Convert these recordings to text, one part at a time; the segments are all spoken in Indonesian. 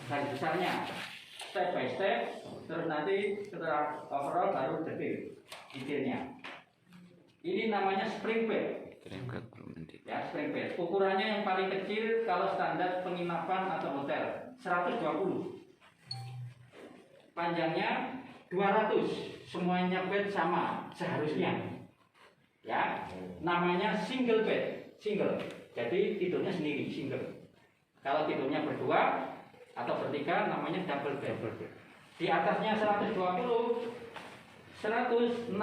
garis besarnya, step by step, terus nanti setelah overall baru detailnya. Ini namanya spring bed. Ya, spring bed. Ukurannya yang paling kecil kalau standar penginapan atau hotel 120. Panjangnya 200. Semuanya bed sama seharusnya. Ya, namanya single bed. Single. Jadi tidurnya sendiri, single. Kalau tidurnya berdua atau bertiga namanya double bed. Di atasnya 120, 160.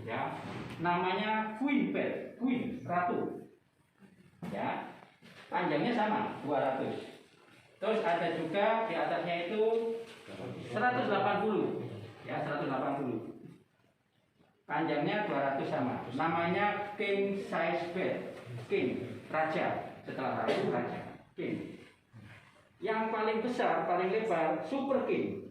Ya, namanya queen bed, queen, ratu. Ya, panjangnya sama 200. Terus ada juga di atasnya itu 180. Ya, 180. Panjangnya 200 sama. Namanya king size bed. King, raja. Setelah ratu, raja. King. Yang paling besar, paling lebar, super king.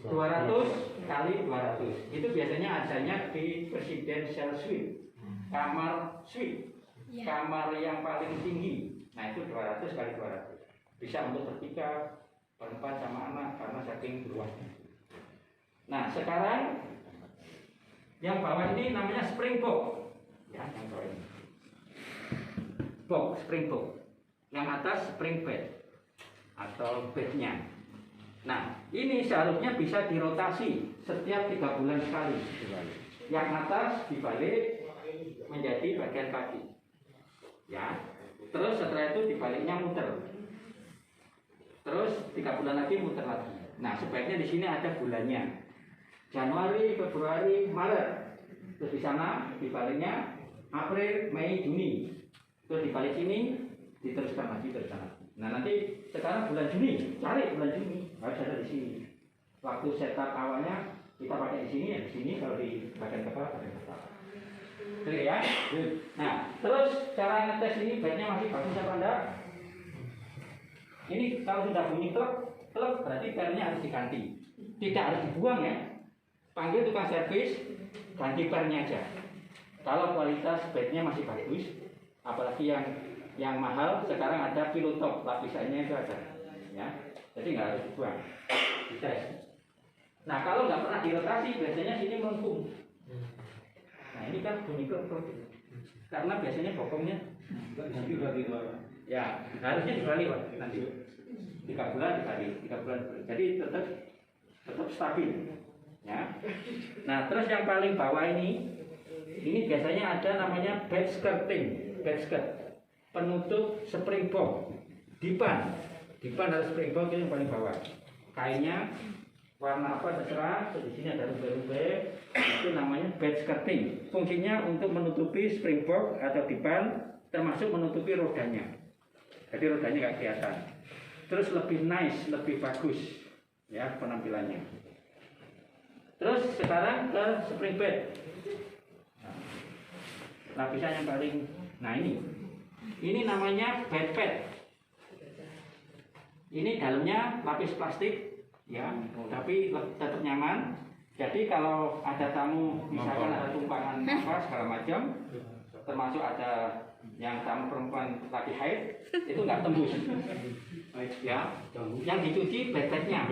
200 kali 200. Itu biasanya adanya di presidential suite. Kamar suite. Kamar yang paling tinggi. Nah, itu 200 kali 200. Bisa untuk bertiga, berempat sama anak karena saking luasnya. Nah, sekarang yang bawah ini namanya spring box. Ya, yang bawah ini. Box, spring box. Yang atas spring bed atau bednya. Nah, ini seharusnya bisa dirotasi setiap 3 bulan sekali. Yang atas dibalik menjadi bagian kaki. Ya. Terus setelah itu dibaliknya muter. Terus 3 bulan lagi muter lagi. Nah, sebaiknya di sini ada bulannya. Januari, Februari, Maret. Terus di sana dibaliknya April, Mei, Juni. Terus dibalik sini diteruskan lagi, teruskan lagi. Nah, nanti sekarang bulan Juni, cari bulan Juni, harus ada di sini. Waktu setup awalnya kita pakai di sini, ya di sini. Kalau di bagian kepala, bagian kepala. Clear ya? Nah, terus cara ngetes ini bednya masih bagus apa enggak? Ini kalau sudah bunyi klek, berarti pernya harus diganti. Tidak harus dibuang ya. Panggil tukang servis, ganti pernya aja. Kalau kualitas bednya masih bagus, apalagi yang mahal, sekarang ada pilotop, lapisannya itu ada, ya. Jadi nggak harus dibuang, dites. Nah, kalau nggak pernah dirotasi, biasanya sini melengkung. Nah, ini kan bunyi klek, karena biasanya bokongnya ya harusnya dibalik Pak, nanti 3 bulan dibalik, 3 bulan dibalik. Jadi tetap stabil, ya. Nah, terus yang paling bawah ini biasanya ada namanya bed skirting, bed skirt. Penutup springboard, dipan harus springboard itu yang paling bawah. Kainnya warna apa terserah. Di sini ada rube-rube, itu namanya bed skirting. Fungsinya untuk menutupi springboard atau dipan, termasuk menutupi rodanya. Jadi rodanya nggak kelihatan. Terus lebih nice, lebih bagus, ya penampilannya. Terus sekarang ke spring bed. Lapisan yang paling, nah ini namanya bed pad. Ini dalamnya lapis plastik, ya, tapi tetap nyaman. Jadi kalau ada tamu, misalkan ada tumpangan apa segala macam, termasuk ada yang tamu perempuan lagi haid, itu nggak tembus. Ya, yang dicuci bed-bednya,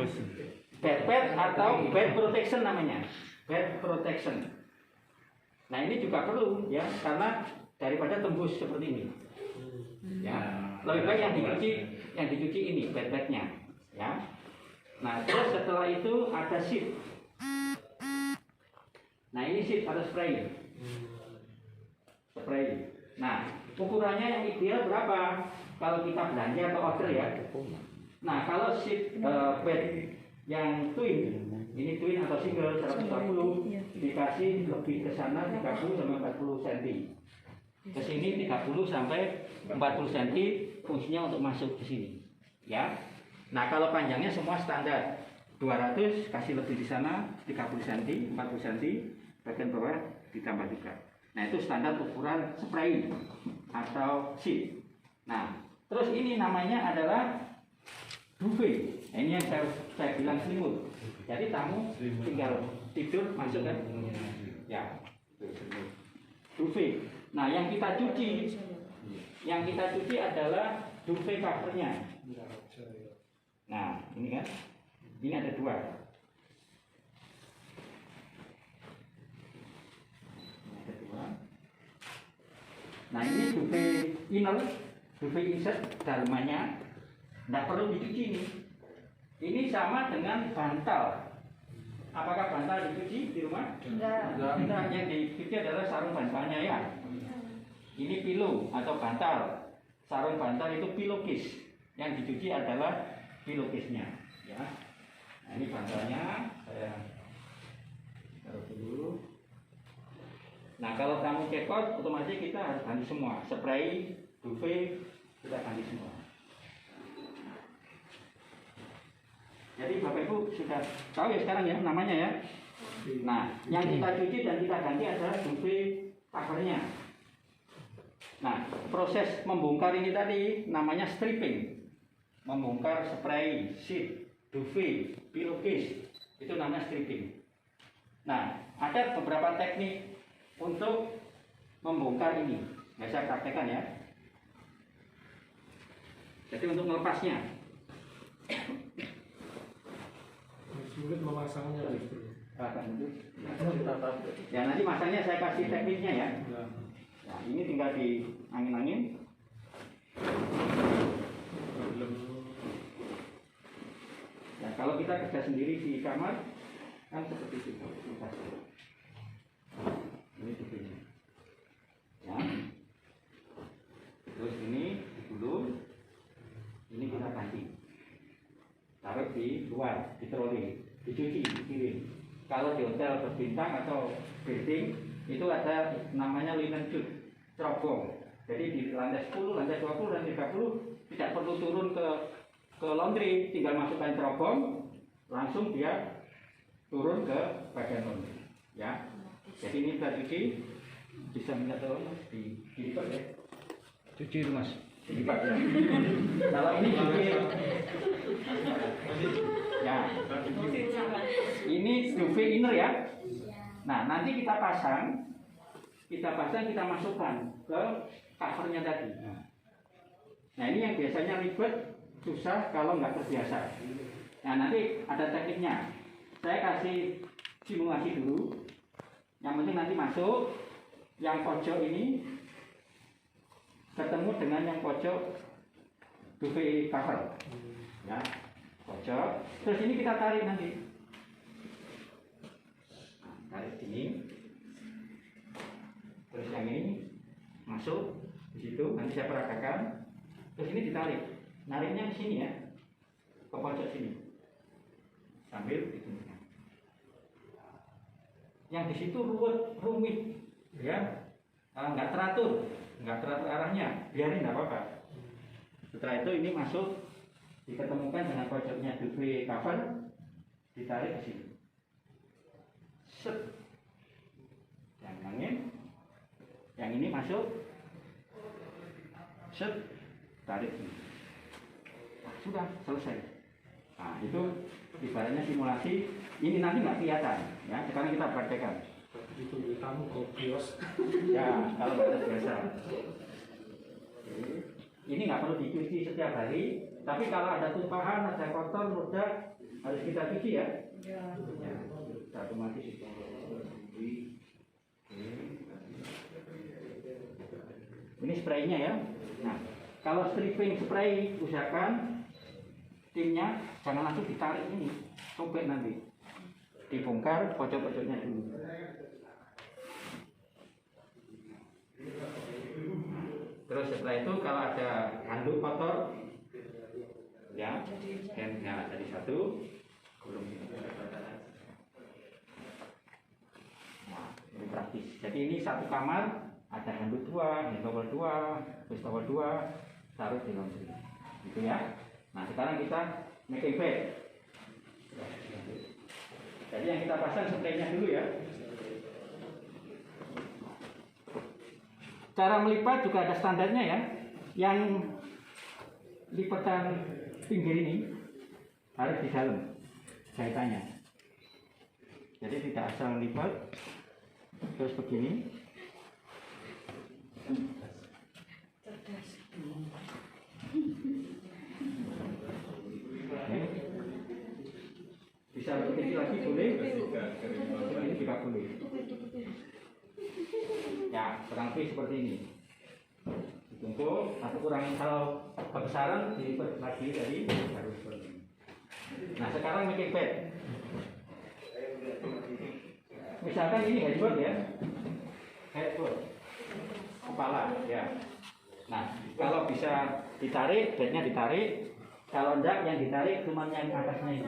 bed pad atau bed protection namanya, bed protection. Nah, ini juga perlu, ya, karena daripada tembus seperti ini. Ya, lebih baik yang dicuci ini bed-bednya, ya. Nah, terus setelah itu ada sheet. Nah, ini sheet atau spray. Nah, ukurannya yang ideal berapa? Kalau kita belanja atau order ya. Nah, kalau sheet bed yang twin, ini twin atau single 120, dikasih lebih ke sana 30 sampai 40 cm. Ke sini 30 sampai 40 cm, fungsinya untuk masuk ke sini. Ya. Nah, kalau panjangnya semua standar. 200 kasih lebih di sana 30 cm, 40 cm, bagian bawah ditambah juga. Nah, itu standar ukuran spray atau sheet. Nah, terus ini namanya adalah duvet. Nah, ini yang saya bilang selimut. Jadi tamu tinggal tidur masuk kan? Ya, duvet. Nah, yang kita cuci adalah duvet covernya. Nah, ini kan, ini ada dua. Nah, ini duvet inner, duvet insert dalamannya, tidak perlu dicuci ini. Ini sama dengan bantal. Apakah bantal dicuci di rumah? Enggak. Enggak. Yang dicuci adalah sarung bantalnya ya. Ini pillow atau bantal. Sarung bantal itu pillowcase. Yang dicuci adalah pillowcase-nya. Ya. Nah, ini bantalnya. Saya taruh dulu. Nah, kalau kamu cekot, otomatis kita harus ganti semua. Spray, duvet, kita ganti semua. Jadi Bapak Ibu sudah tahu ya sekarang ya namanya ya. Nah, yang kita cuci dan kita ganti adalah duvet covernya. Nah, proses membongkar ini tadi namanya stripping. Membongkar spray, sheet, duvet, pillowcase, itu namanya stripping. Nah, ada beberapa teknik untuk membongkar ini. Nah, saya praktekkan ya. Jadi untuk melepasnya. Sulit memasangnya gitu. Ya nanti masangnya saya kasih tekniknya ya. Nah, ini tinggal di angin-angin. Ya, kalau kita kerja sendiri di kamar kan seperti itu. Ini begini. Ya. Terus ini digulung. Ini kita ganti. Taruh di luar, di troli, dicuci, dikirim. Kalau di hotel berbintang atau building itu ada namanya linen chute, cerobong. Jadi di lantai 10, lantai 20, lantai 30 tidak perlu turun ke laundry, tinggal masukkan cerobong, langsung dia turun ke bagian laundry. Ya. Jadi ini kita cuci, bisa minta tolong dilipat ya. Cuci itu Mas. Dilipat ya. Kalau ini cuci. Ya. Ini duvet inner ya. Nah, nanti kita pasang, kita masukkan ke covernya tadi. Nah, ini yang biasanya ribet, susah kalau nggak terbiasa. Nah, nanti ada tekniknya. Saya kasih simulasi dulu. Yang penting nanti masuk, yang pojok ini ketemu dengan yang pojok duvet cover. Ya, pojok. Terus ini kita tarik nanti. Tarik sini. Terus yang ini masuk di situ. Nanti saya peragakan. Terus ini ditarik. Nariknya ke sini ya, ke pojok sini. Sambil ditunjukkan. Yang di situ rumit, ya, nggak teratur arahnya, biarin nggak apa-apa. Setelah itu ini masuk, diketemukan dengan pojoknya duvet cover, ditarik ke sini. Set, yang angin, yang ini masuk, set, tarik sini. Nah, sudah selesai. Nah, itu ibaratnya simulasi. Ini nanti nggak kelihatan, ya. Sekarang kita praktekkan. Itu kamu kopios. Ya, kalau nggak terbiasa. Ini nggak perlu dicuci setiap hari, tapi kalau ada tumpahan, ada kotor, noda, harus kita cuci ya. Ya, otomatis itu. Ini spraynya ya. Nah, kalau stripping spray, usahakan timnya jangan langsung ditarik ini, sobek nanti. Dibongkar pojok-pojoknya dulu. Terus setelah itu kalau ada handuk kotor, ya, handnya jadi satu, gulung ini. Nah, ini praktis. Jadi ini satu kamar, ada handuk dua, hand towel dua, face towel dua, taruh di laundry. Gitu ya. Nah, sekarang kita make bed. Jadi yang kita pasang spraynya dulu ya. Cara melipat juga ada standarnya ya. Yang lipatan pinggir ini harus di dalam jahitannya. Jadi tidak asal lipat terus begini. Oke. satu kecil lagi boleh, ini juga boleh. Ya, kurang lebih seperti ini. Ditumpuk, atau kurang kalau kebesaran dilipat lagi dari harus seperti ini. Nah, sekarang making bed. Misalkan ini headboard ya, headboard, kepala ya. Nah, kalau bisa ditarik, bednya ditarik. Kalau enggak, yang ditarik cuma yang atasnya ini.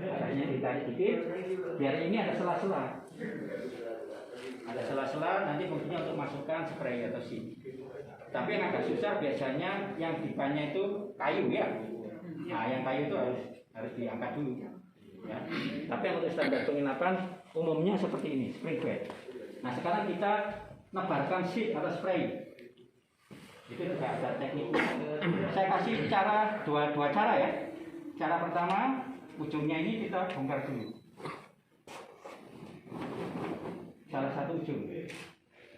Atasnya ditarik dikit, biar ini ada sela-sela. Ada sela-sela, nanti fungsinya untuk masukkan spray atau sim. Tapi yang agak susah biasanya yang depannya itu kayu ya. Nah, yang kayu itu harus diangkat dulu. Ya. Tapi yang untuk standar penginapan umumnya seperti ini, spring bed. Nah, sekarang kita nebarkan sheet atau spray. Itu juga ada tekniknya. Saya kasih dua cara ya. Cara pertama, ujungnya ini kita bongkar dulu. Salah satu ujung.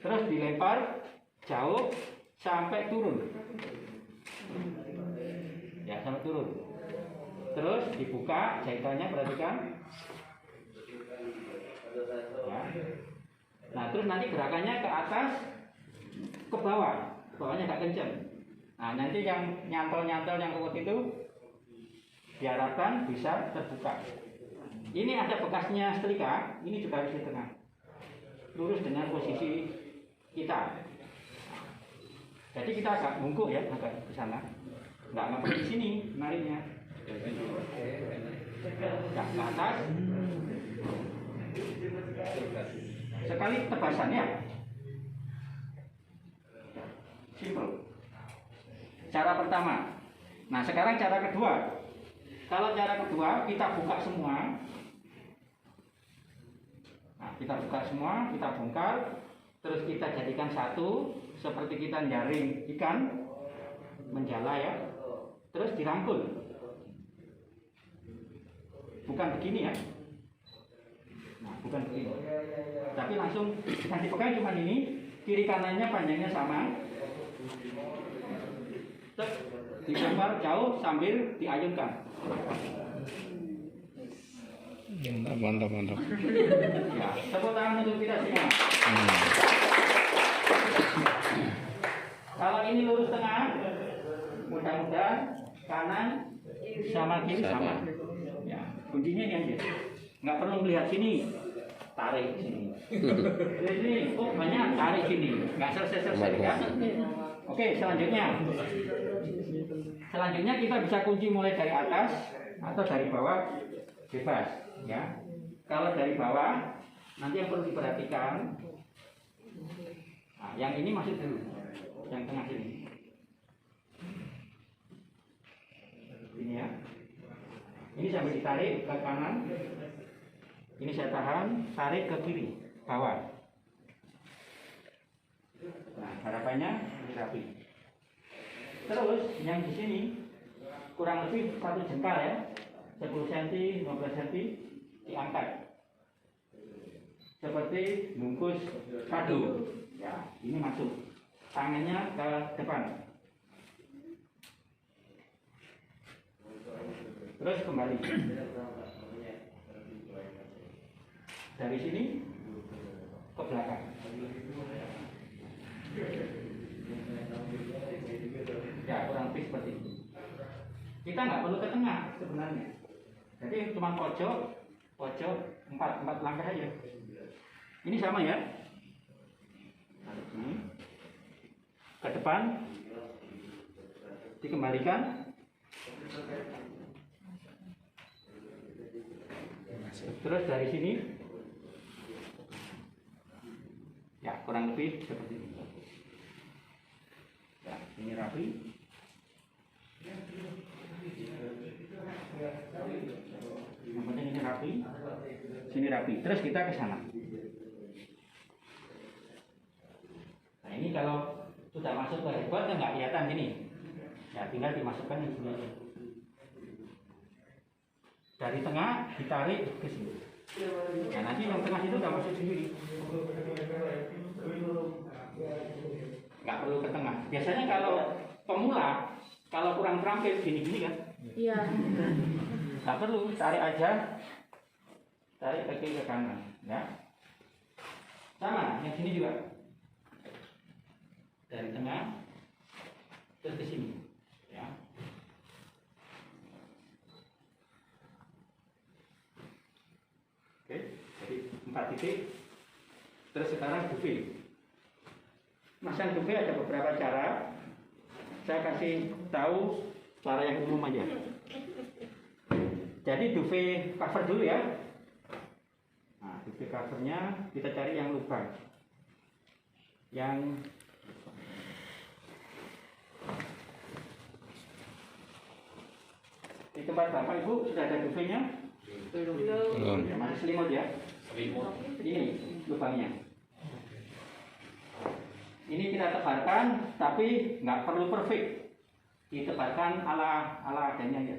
Terus dilempar jauh sampai turun. Ya, sampai turun. Terus dibuka jahitannya, perhatikan. Ya. Nah, terus nanti gerakannya ke atas, ke bawah. Bawahnya agak kencang. Nah, nanti yang nyantol-nyantol yang kuat itu diharapkan bisa terbuka. Ini ada bekasnya setrika, ini juga harus di tengah. Lurus dengan posisi kita. Jadi kita agak bungkuk ya, agak ke sana. Nggak perlu di sini menariknya. Nah, ke atas. Sekali tebasan ya. Simple. Cara pertama. Nah, sekarang cara kedua. Kalau cara kedua kita buka semua. Nah, kita buka semua, kita bongkar, terus kita jadikan satu seperti kita nyaring ikan menjala ya. Terus dirangkul. Bukan begini ya. Nah, bukan begini. Tapi langsung yang dipegang cuma ini, kiri kanannya panjangnya sama. Terus dilempar jauh sambil diayunkan. Mantap. Ya, tepuk tangan untuk kita semua. Kalau ini lurus tengah, mudah-mudahan kanan sama kiri sama. Ya, kuncinya ini aja. Nggak perlu melihat sini, tarik sini. Dari sini, oh banyak tarik sini. Nggak selesai ya. Oke, selanjutnya kita bisa kunci mulai dari atas atau dari bawah, bebas ya. Kalau dari bawah nanti yang perlu diperhatikan, nah, yang ini masuk dulu, yang tengah sini ini ya. Ini sambil ditarik ke kanan, ini saya tahan, tarik ke kiri bawah. Nah, harapannya ini rapi. Terus yang di sini kurang lebih 1 jengkal ya, 10 cm, 15 cm diangkat. Seperti bungkus kado. Ya, ini masuk. Tangannya ke depan. Terus kembali. Dari sini ke belakang. Ya, kurang lebih seperti itu. Kita nggak perlu ke tengah sebenarnya. Jadi cuma pojok 4 langkah aja. Ini sama ya. Ke depan, dikembalikan. Terus dari sini, ya kurang lebih seperti ini. Ya, ini rapi. Yang penting ini rapi, sini rapi. Terus kita ke sana. Nah, ini kalau sudah masuk ke headboard kan nggak kelihatan gini. Ya, tinggal dimasukkan di sini aja. Dari tengah ditarik ke sini. Nah, nanti yang tengah itu nggak masuk sendiri. Nggak perlu ke tengah. Biasanya kalau pemula, kalau kurang terampil gini-gini kan. Iya. Nggak perlu, tarik aja, tarik kaki ke kanan, ya. Sama, yang sini juga. Dari tengah terus ke sini, ya. Oke, jadi 4 titik. Terus sekarang duvet. Masang duvet ada beberapa cara. Saya kasih tahu cara yang umum aja. Jadi duvet cover dulu ya. Nah, duvet covernya kita cari yang lubang, yang di tempat Bapak Ibu sudah ada duvetnya? Belum. Masih selimut ya? Selimut. Ini lubangnya. Ini kita tebarkan, tapi nggak perlu perfect. Ditebarkan ala adanya ya,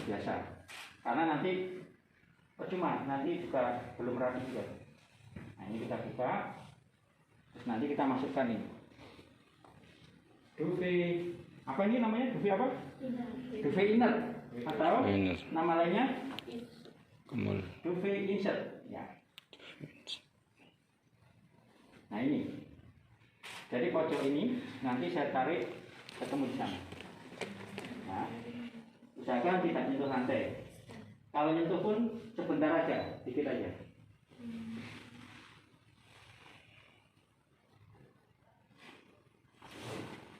biasa. Karena nanti percuma, nanti juga belum rapi juga. Nah ini kita buka, terus nanti kita masukkan ini. Duvet, apa ini namanya? Duvet apa? Duvet inner atau Inner. nama lainnya? Kemul. Duvet insert. Ya. Nah ini. Jadi pojok ini nanti saya tarik ketemu di sana. Nah, usahakan tidak nyentuh lantai. Kalau nyentuh pun sebentar aja, dikit aja.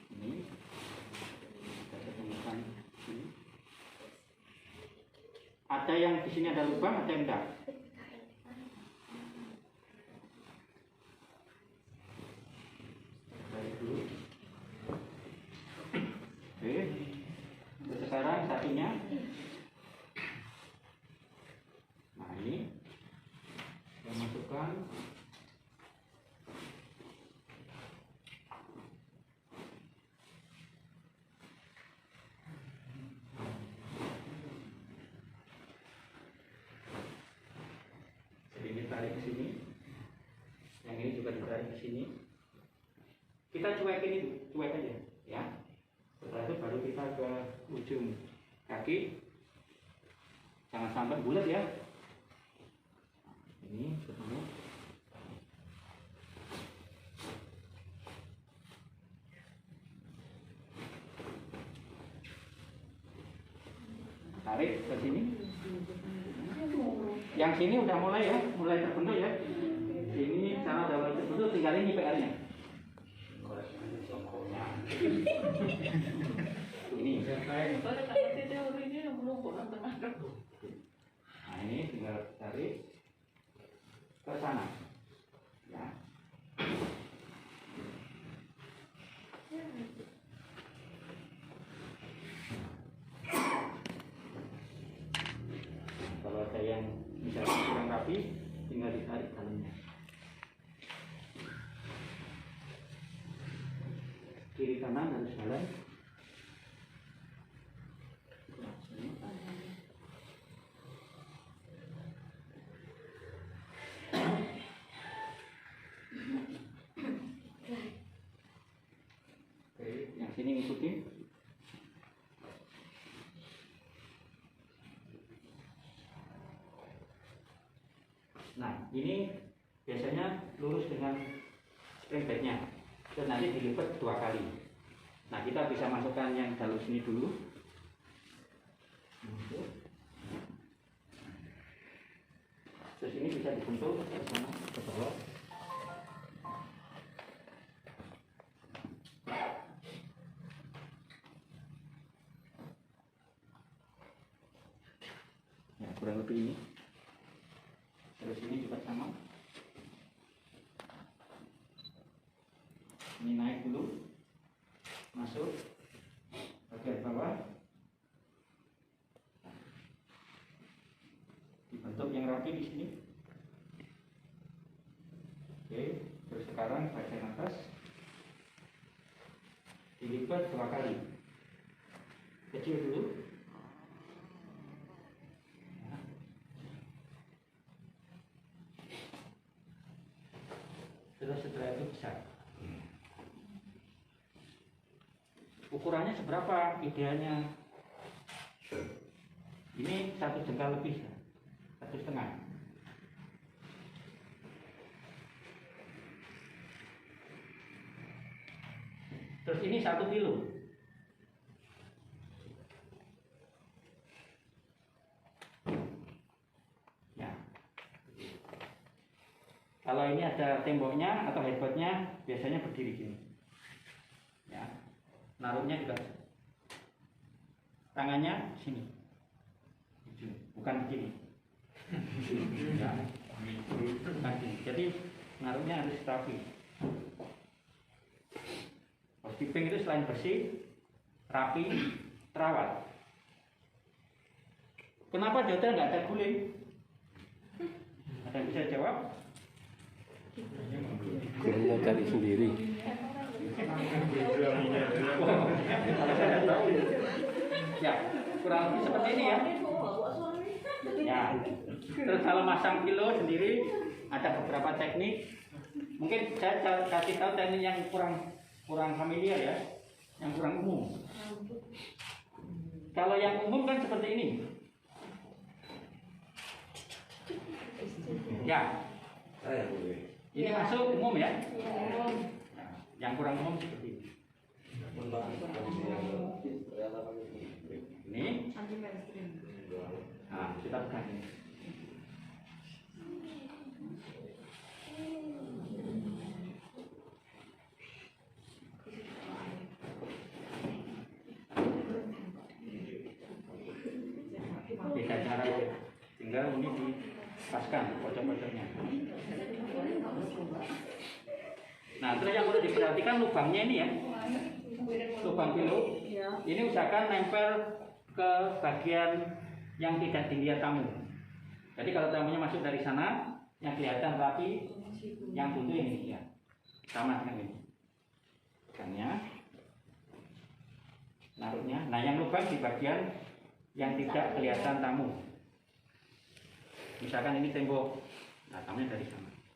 Ini kita ketemukan sini. Ada yang di sini ada lubang, ada yang enggak. Oke, terus sekarang satunya. Nah ini saya masukkan. Sedikit tarik ke sini. Yang ini juga ditarik ke sini. Kita cuekin itu, cuek aja, ya. Setelah itu baru kita ke ujung kaki. Jangan sampai bulat ya. Ini ketemu. Tarik ke sini. Yang sini udah mulai ya, mulai terbentuk ya. Ini cara udah mulai terbentuk, tinggal ini PR-nya. Ini. Nah ini tinggal tarik ke sana. Ya. Kalau ada yang misalnya kurang rapi, tinggal ditarik dalamnya. Kiri kanan harus jalan. Oke, yang sini ngikutin. Nah, ini biasanya lurus dengan spring bednya. Terus nanti dilipat 2 kali. Nah, kita bisa masukkan yang jalur sini dulu. Terus ini bisa dibentuk ke sana, ke bawah. Ya, kurang lebih ini. Terus ini juga sama. Ini naik dulu, masuk bagian bawah, dibentuk yang rapi di sini. Oke, terus sekarang bagian atas dilipat 2 kali, kecil dulu. Terus setelah itu besar. Ukurannya seberapa idealnya? Ini 1 jengkal lebih, 1,5. Terus ini 1 kilo. Ya. Kalau ini ada temboknya atau headboardnya, biasanya berdiri gini. Ya. Naruhnya juga. Tangannya sini. Bukan begini. Ya. Bukan gini. Jadi naruhnya harus rapi. Housekeeping itu selain bersih, rapi, terawat. Kenapa di hotel nggak ada guling? Ada yang bisa jawab? Gulingnya cari sendiri. Ya, kurang lebih seperti ini ya. Ya. Terus kalau masang kilo sendiri ada beberapa teknik. Mungkin saya kasih tahu teknik yang kurang familiar ya, yang kurang umum. Kalau yang umum kan seperti ini. Ya. Ini masuk umum ya. Nah, yang kurang umum seperti ini. Ini. Nah, kita pegang ini. Beda cara, tinggal ini dipaskan pojok-pojoknya. Nah, terus yang perlu diperhatikan lubangnya ini ya, lubang pilu. Ini usahakan nempel ke bagian yang tidak dilihat tamu. Jadi kalau tamunya masuk dari sana, yang kelihatan rapi, yang buntu ini ya, sama dengan ini. Pegangnya, naruhnya. Nah, yang lubang di bagian yang tidak kelihatan tamu. Misalkan ini tembok, nah tamunya dari sana.